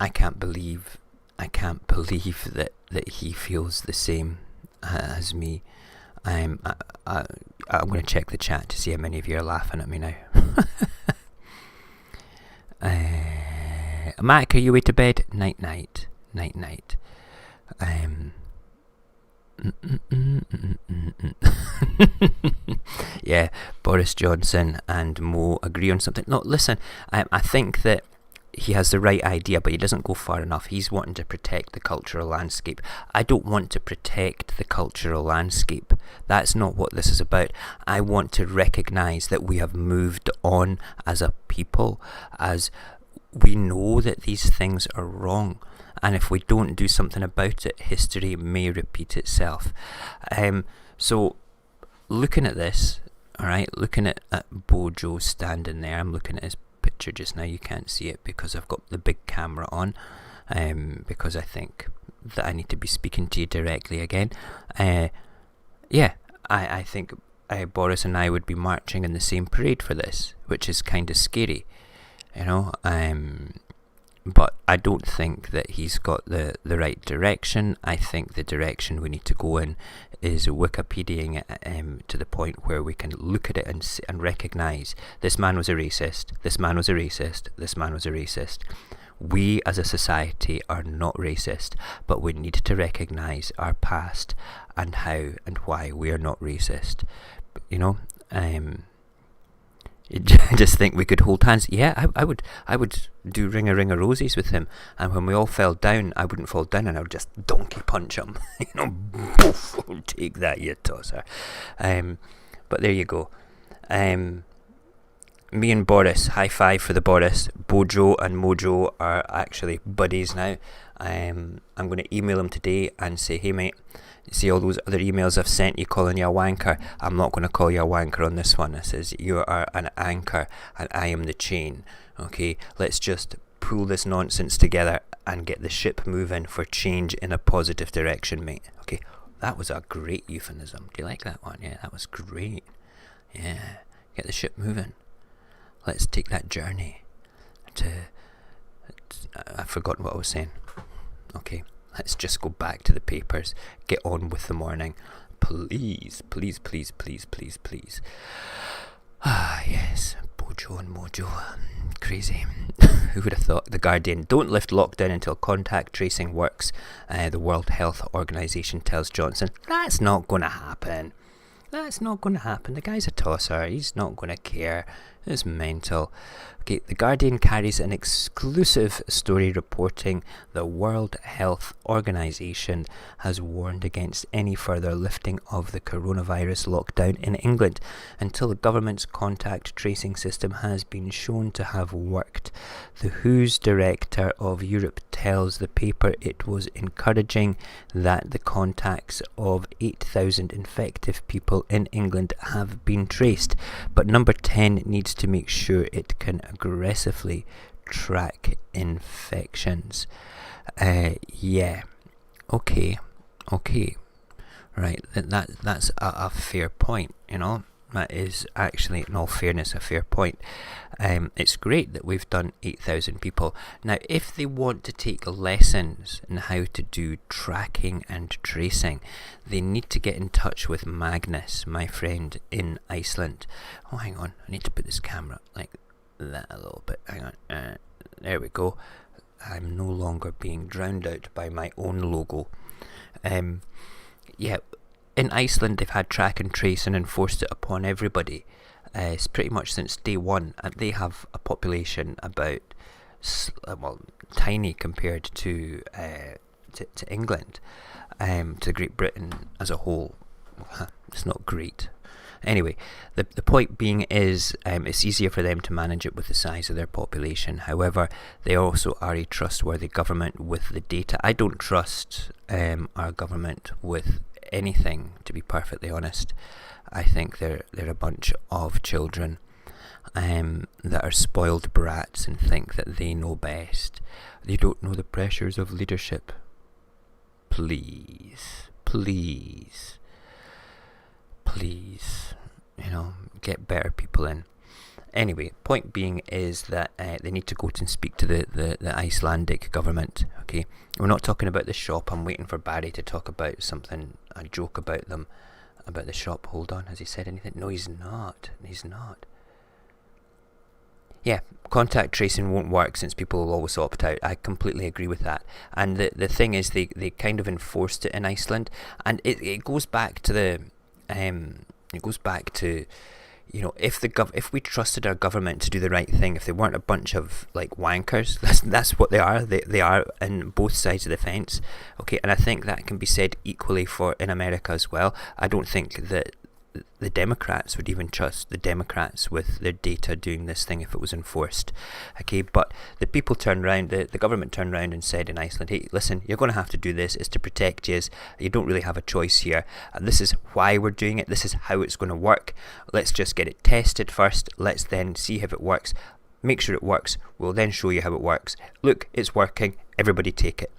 I can't believe that he feels the same as me. I'm going to check the chat to see how many of you are laughing at me now. Mac, are you way to bed? Night night. Yeah, Boris Johnson and Mo agree on something. No, listen, I think that he has the right idea, but he doesn't go far enough. He's wanting to protect the cultural landscape. I don't want to protect the cultural landscape. That's not what this is about. I want to recognise that we have moved on as a people, as we know that these things are wrong. And if we don't do something about it, history may repeat itself. So, looking at this, alright, looking at Bojo standing there, I'm looking at his picture just now. You can't see it because I've got the big camera on, because I think that I need to be speaking to you directly again. I think Boris and I would be marching in the same parade for this, which is kind of scary, you know. But I don't think that he's got the right direction. I think the direction we need to go in is Wikipediaing it to the point where we can look at it and recognise this man was a racist, this man was a racist, this man was a racist. We as a society are not racist, but we need to recognise our past and how and why we are not racist. You know, I just think we could hold hands. Yeah, I would do ring a roses with him, and when we all fell down, I wouldn't fall down, and I would just donkey punch him. You know, poof, take that, you tosser. But there you go. Me and Boris, high five for the Boris. Bojo and Mojo are actually buddies now. I'm going to email him today and say, hey mate, see all those other emails I've sent you calling you a wanker? I'm not going to call you a wanker on this one. I says, you are an anchor and I am the chain. Okay, let's just pull this nonsense together and get the ship moving for change in a positive direction, mate. Okay, that was a great euphemism. Do you like that one? Yeah, that was great. Yeah, get the ship moving. Let's take that journey to... I've forgotten what I was saying. Okay, let's just go back to the papers. Get on with the morning. Please, please, please, please, please, please. Ah, yes. Bojo and Mojo. Crazy. Who would have thought? The Guardian. Don't lift lockdown until contact tracing works. The World Health Organization tells Johnson. That's not going to happen. That's not going to happen. The guy's a tosser. He's not going to care. It's mental. Okay, The Guardian carries an exclusive story reporting the World Health Organization has warned against any further lifting of the coronavirus lockdown in England until the government's contact tracing system has been shown to have worked. The WHO's director of Europe tells the paper it was encouraging that the contacts of 8,000 infected people in England have been traced, but number 10 needs to make sure it can aggressively track infections. Yeah. Okay. Right. That's a fair point, you know. That is actually, in all fairness, a fair point. It's great that we've done 8,000 people. Now, if they want to take lessons in how to do tracking and tracing, they need to get in touch with Magnus, my friend in Iceland. Oh, hang on. I need to put this camera like that a little bit. Hang on. There we go. I'm no longer being drowned out by my own logo. Yeah. In Iceland, they've had track and trace and enforced it upon everybody. It's pretty much since day one. And they have a population about, tiny compared to England, to Great Britain as a whole. It's not great. Anyway, the point being is it's easier for them to manage it with the size of their population. However, they also are a trustworthy government with the data. I don't trust our government with anything, to be perfectly honest. I think they're a bunch of children that are spoiled brats and think that they know best. They don't know the pressures of leadership. Please, you know, get better people in. Anyway, point being is that they need to go and speak to the Icelandic government. Okay, we're not talking about the shop. I'm waiting for Barry to talk about something, a joke about them, about the shop. Hold on, has he said anything? No, he's not. Yeah, contact tracing won't work since people will always opt out. I completely agree with that. And the thing is, they kind of enforced it in Iceland, and it goes back to the if we trusted our government to do the right thing, if they weren't a bunch of like wankers, that's what they are. They are in both sides of the fence. Okay, and I think that can be said equally for in America as well. I don't think that the Democrats would even trust the Democrats with their data doing this thing if it was enforced. Okay, but the people turned around, the government turned around and said in Iceland, hey, listen, you're going to have to do this. It's to protect you. You don't really have a choice here. This is why we're doing it. This is how it's going to work. Let's just get it tested first. Let's then see if it works. Make sure it works. We'll then show you how it works. Look, it's working. Everybody take it.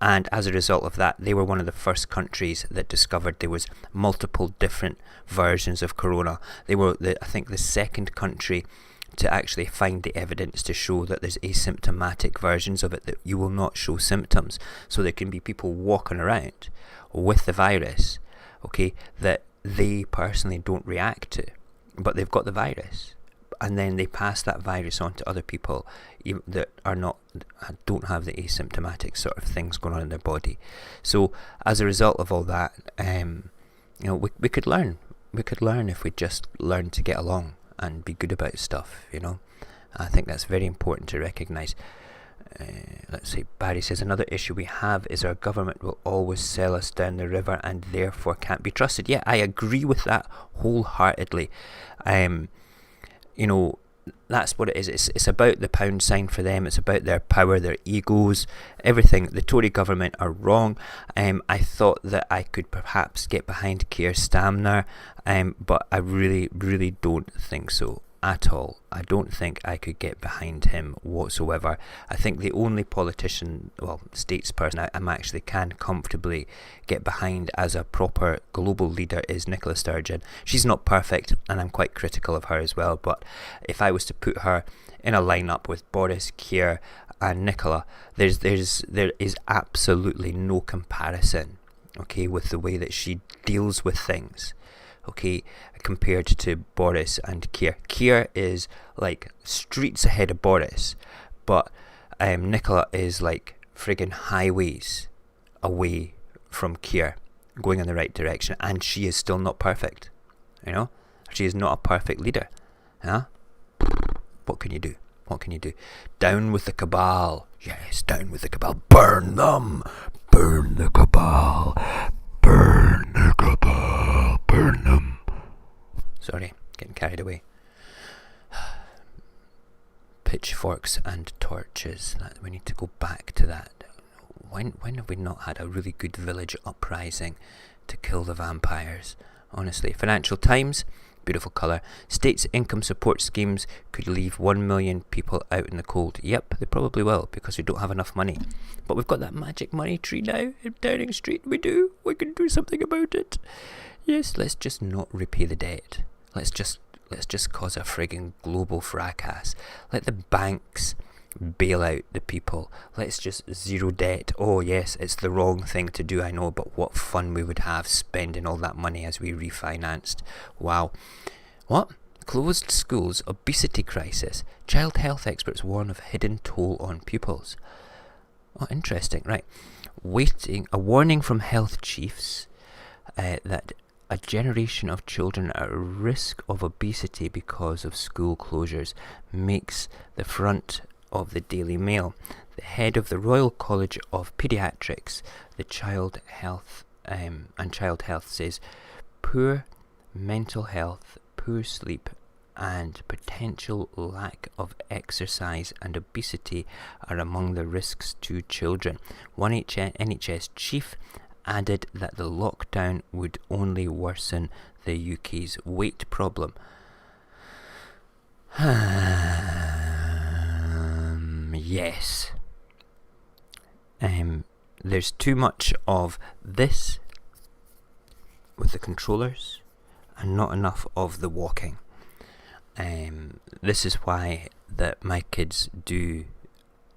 And as a result of that, they were one of the first countries that discovered there was multiple different versions of corona. They were, I think, the second country to actually find the evidence to show that there's asymptomatic versions of it that you will not show symptoms. So there can be people walking around with the virus, okay, that they personally don't react to, but they've got the virus. And then they pass that virus on to other people that don't have the asymptomatic sort of things going on in their body. So as a result of all that, we could learn. We could learn if we just learn to get along and be good about stuff. I think that's very important to recognise. Let's see, Barry says, another issue we have is our government will always sell us down the river and therefore can't be trusted. Yeah, I agree with that wholeheartedly. That's what it is. It's about the pound sign for them. It's about their power, their egos, everything. The Tory government are wrong. I thought that I could perhaps get behind Keir Starmer, but I really, really don't think so at all. I don't think I could get behind him whatsoever. I think the only politician, statesperson I actually can comfortably get behind as a proper global leader is Nicola Sturgeon. She's not perfect, and I'm quite critical of her as well, but if I was to put her in a lineup with Boris, Keir and Nicola, there is absolutely no comparison, okay, with the way that she deals with things, okay, compared to Boris and Keir. Keir is like streets ahead of Boris, but Nicola is like friggin' highways away from Keir, going in the right direction, and she is still not perfect. She is not a perfect leader. What can you do? What can you do? Down with the cabal. Yes, down with the cabal. Burn them. Burn the cabal. Burn the cabal. Burn them. Sorry, getting carried away. Pitchforks and torches. We need to go back to that. When have we not had a really good village uprising to kill the vampires? Honestly. Financial Times, beautiful colour. States' income support schemes could leave 1 million people out in the cold. Yep, they probably will, because we don't have enough money. But we've got that magic money tree now in Downing Street. We do. We can do something about it. Yes, let's just not repay the debt. Let's just cause a frigging global fracas. Let the banks bail out the people. Let's just zero debt. Oh yes, it's the wrong thing to do, I know, but what fun we would have spending all that money as we refinanced. Wow. What? Closed schools, obesity crisis. Child health experts warn of hidden toll on pupils. Oh, interesting. Right. A warning from health chiefs that a generation of children at risk of obesity because of school closures makes the front of the Daily Mail. The head of the Royal College of Paediatrics, the Child Health says poor mental health, poor sleep and potential lack of exercise and obesity are among the risks to children. One NHS chief added that the lockdown would only worsen the UK's weight problem. Yes. There's too much of this with the controllers and not enough of the walking. This is why that my kids do.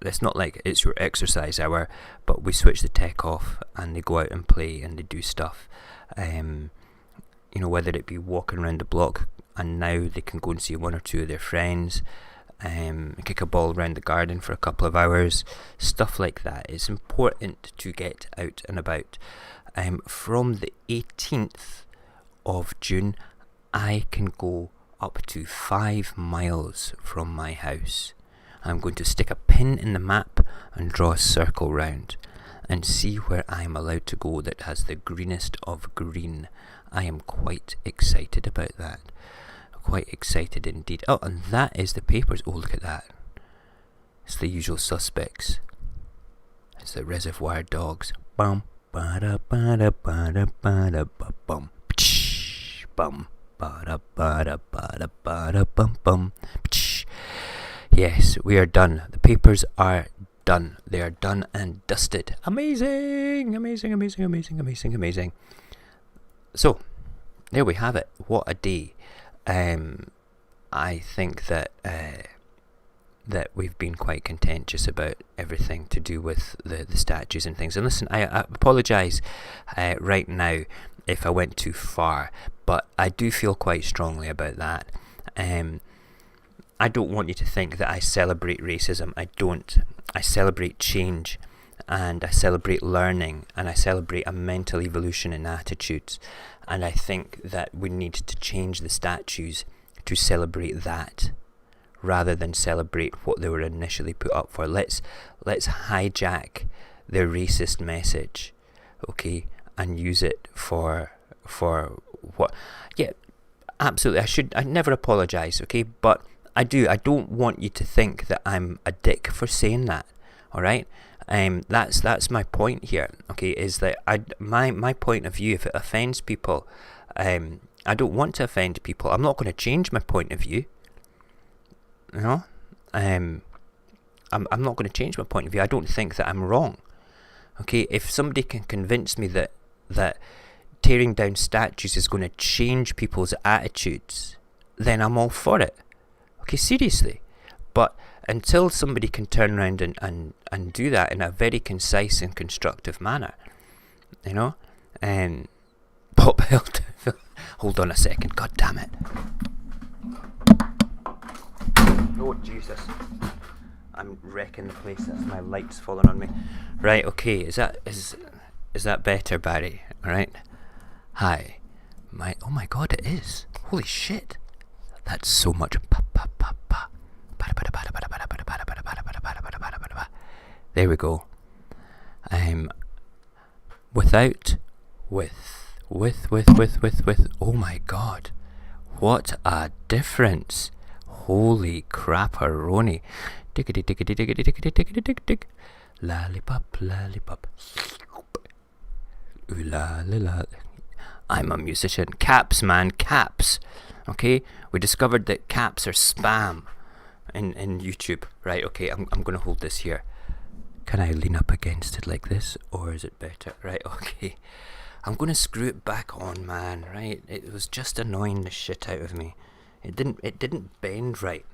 It's not like it's your exercise hour, but we switch the tech off and they go out and play and they do stuff. Whether it be walking around the block, and now they can go and see one or two of their friends. kick a ball around the garden for a couple of hours, stuff like that. It's important to get out and about. From the 18th of June, I can go up to 5 miles from my house. I'm going to stick a pin in the map and draw a circle round and see where I'm allowed to go that has the greenest of green. I am quite excited about that. Quite excited indeed. Oh, and that is the papers. Oh, look at that. It's the usual suspects. It's the Reservoir Dogs. Bum, ba-da, ba-da, ba-da, ba-da, ba-bum. Psh, bum, ba-da, ba-da, ba-da, ba-da, bum, bum. Psh. Yes, we are done. The papers are done. They are done and dusted. Amazing, amazing, amazing, amazing, amazing, amazing. So, there we have it. What a day. I think that that we've been quite contentious about everything to do with the statues and things. And listen, I apologise right now if I went too far, but I do feel quite strongly about that. I don't want you to think that I celebrate racism. I don't. I celebrate change, and I celebrate learning, and I celebrate a mental evolution in attitudes. And I think that we need to change the statues to celebrate that, rather than celebrate what they were initially put up for. Let's hijack their racist message, okay, and use it for what? Yeah, absolutely. I never apologise, okay, but I don't want you to think that I'm a dick for saying that. All right. That's my point here. Okay, is that my point of view, if it offends people, I don't want to offend people. I'm not going to change my point of view. You know, I'm not going to change my point of view. I don't think that I'm wrong. Okay, if somebody can convince me that tearing down statues is going to change people's attitudes, then I'm all for it. Okay, seriously. But until somebody can turn around and do that in a very concise and constructive manner, you know, Bob Hilt. Hold on a second, god damn it. Oh Jesus, I'm wrecking the place. That's my lights falling on me. Right, okay, is that better, Barry? Alright. Hi. Oh my god, it is. Holy shit. That's so much. There we go. With. Oh my god. What a difference. Holy crap-a-roni. Diggity. Lollipop. Ooh la la la. I'm a musician. Caps, man, caps. Okay? We discovered that caps are spam in YouTube. Right, okay, I'm going to hold this here. Can I lean up against it like this, or is it better? Right, okay. I'm going to screw it back on, man, right? It was just annoying the shit out of me. It didn't bend right,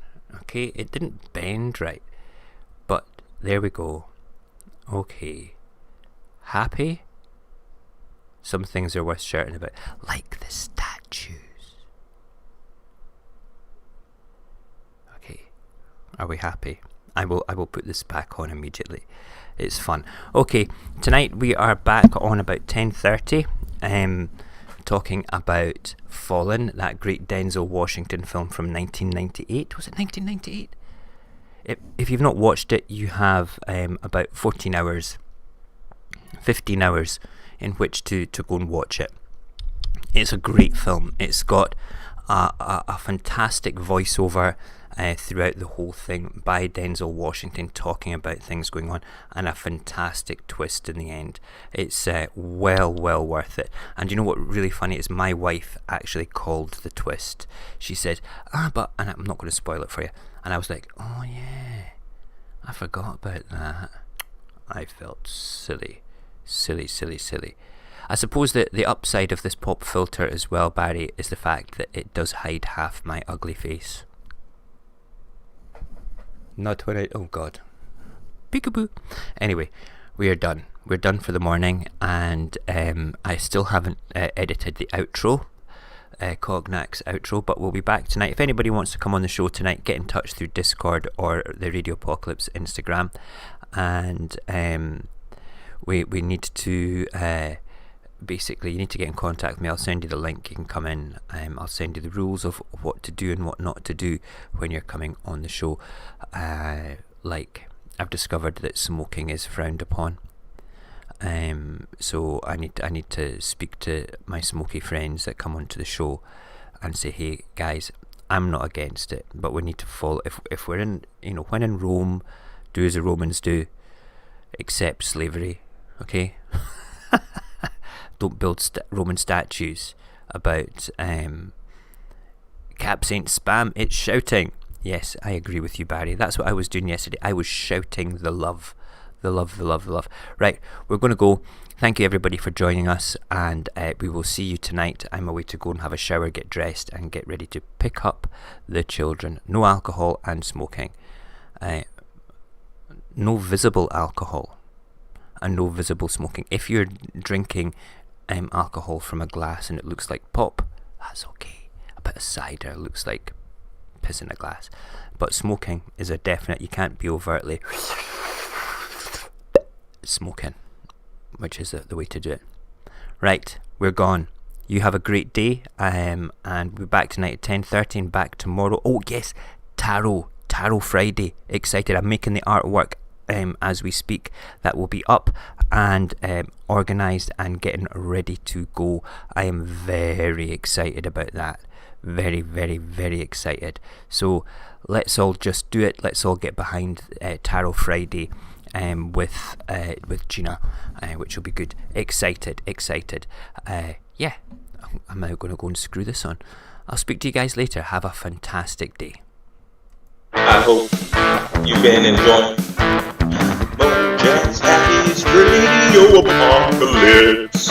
okay? It didn't bend right. But there we go. Okay. Happy? Some things are worth shouting about. Like the statues. Okay. Are we happy? I will put this back on immediately. It's fun. Okay, tonight we are back on about 10:30, talking about Fallen, that great Denzel Washington film from 1998. Was it 1998? If you've not watched it, you have about 15 hours in which to go and watch it. It's a great film. It's got a fantastic voiceover throughout the whole thing by Denzel Washington talking about things going on, and a fantastic twist in the end. It's well worth it. And you know what really funny is, my wife actually called the twist. She said, but, and I'm not going to spoil it for you, and I was like, oh yeah, I forgot about that. I felt silly. I suppose that the upside of this pop filter as well, Barry, is the fact that it does hide half my ugly face. Not when oh god. Peekaboo. Anyway, we are done. We're done for the morning, and I still haven't edited the outro. Cognac's outro, but we'll be back tonight. If anybody wants to come on the show tonight, get in touch through Discord or the Radio Apocalypse Instagram, and we need to basically, you need to get in contact with me. I'll send you the link. You can come in. I'll send you the rules of what to do and what not to do when you're coming on the show. Like, I've discovered that smoking is frowned upon. So I need to speak to my smoky friends that come onto the show and say, hey guys, I'm not against it, but we need to follow. If we're in, when in Rome, do as the Romans do, accept slavery. Okay. Don't build Roman statues about caps ain't spam, it's shouting. Yes, I agree with you, Barry. That's what I was doing yesterday. I was shouting the love. The love. Right, we're going to go. Thank you everybody for joining us, and we will see you tonight. I'm away to go and have a shower, get dressed, and get ready to pick up the children. No alcohol and smoking. No visible alcohol and no visible smoking. If you're drinking alcohol from a glass and it looks like pop, that's okay. A bit of cider looks like piss in a glass. But smoking is a definite. You can't be overtly smoking, which is the way to do it. Right, we're gone. You have a great day, and we'll be back tonight at 10:30 and back tomorrow. Oh yes, Tarot Friday. Excited. I'm making the artwork as we speak. That will be up and organised and getting ready to go. I am very excited about that. Very, very, very excited. So let's all just do it. Let's all get behind Tarot Friday with Gina, which will be good. Excited. Yeah, I'm now going to go and screw this on. I'll speak to you guys later. Have a fantastic day. I hope you've been enjoying Mojax Happy's Radio Apocalypse.